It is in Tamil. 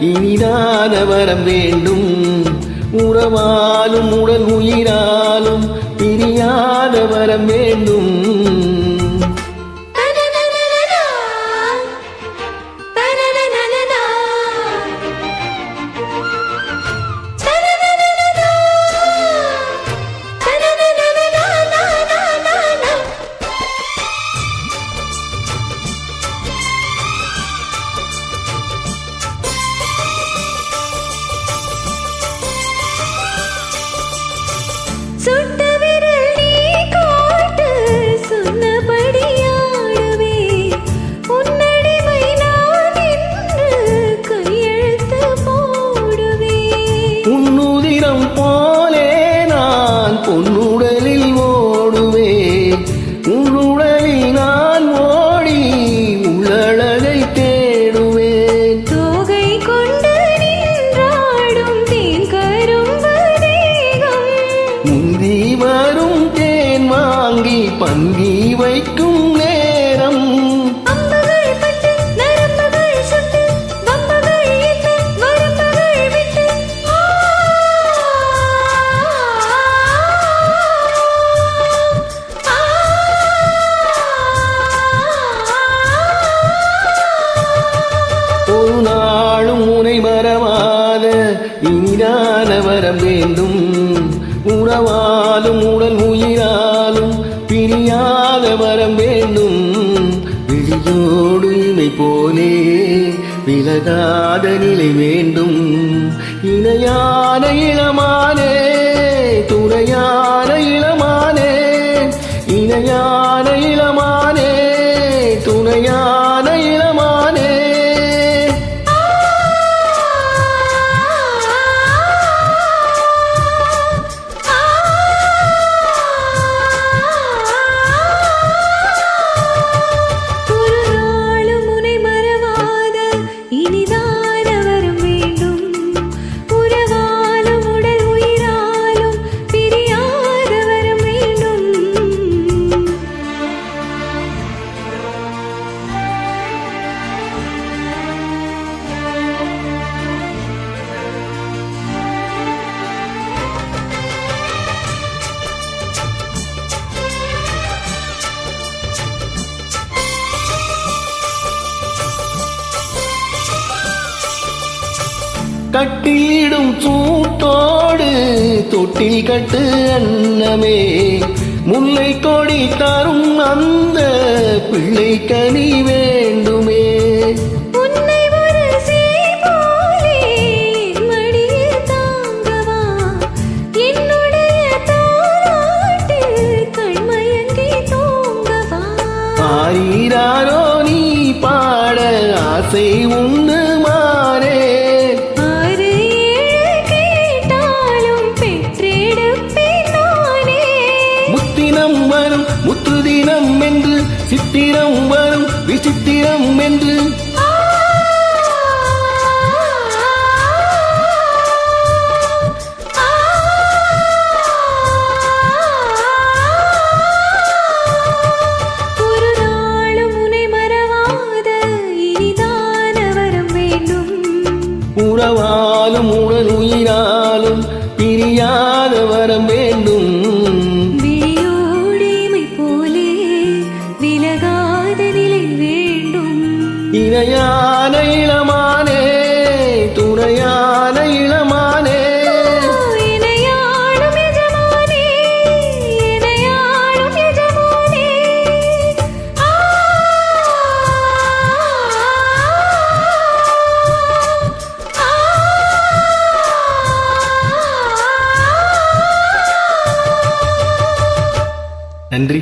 இனிதான வரம் வேண்டும். உறவாலும் உடல் உயிராலும் பிரியாத வரம் வேண்டும். சுட்ட விரல் நீ காட்டு சொன்னபடியாடுவே. உன்னடிமை நான் என்று கையெழுத்து போடுவே. உன்னுதிரம் போலே நான் பொன்னுடலில் ஓடுவே. உன்னுடலில் நான் ஓடி உள்ளழகை தேடுவேன். தோகை கொண்டு நின்றாடும் தேன் கரும்பு தேகம். முந்தி வரும் தேன் வாங்கி பங்கி வைக்கும் நேரம். அம்புகள் பட்டு நரம்புகள் சுட்டு வம்புகள் இட்டு வரம்புகள் விட்டு. ஒரு நாளும் உனை மறவாத இனிதான வரம் வேண்டும். உறவாலும் உடல் உயிராலும் பிரியாத வரம் வேண்டும். விழியோடு இமை போலே விலகாத நிலை வேண்டும். இணையான இளமானே துணையான இளமானே. இணையான இளமானே துணையான இளமானே. கட்டிடும் சூட்டோடு தொட்டில் கட்டு அன்னமே. முல்லை கொடி தரும் அந்த பிள்ளை கனி வேண்டுமே. உன்னை ஒரு சேய் போலே மடியில் தாங்கவா. என்னுடைய தாலாட்டில் கண்மயங்கி தூங்கவா. ஆயிராரோ நீ பாட ஆசை உண்டு மாறே. முத்தினம் வரும் முத்துதினம் என்று சித்திரம் வரும் விசித்திரம் என்று. ஒரு நாளும் உன்னை மறவாத இனிதான வரம் வேண்டும். உறவாலும் உடல் உயிராலும் பிரியாத வரம் வேண்டும். இணையான இளமானே துணையான இளமானே. இணையாடும் எஜமானே இணையாடும் எஜமானே. நன்றி.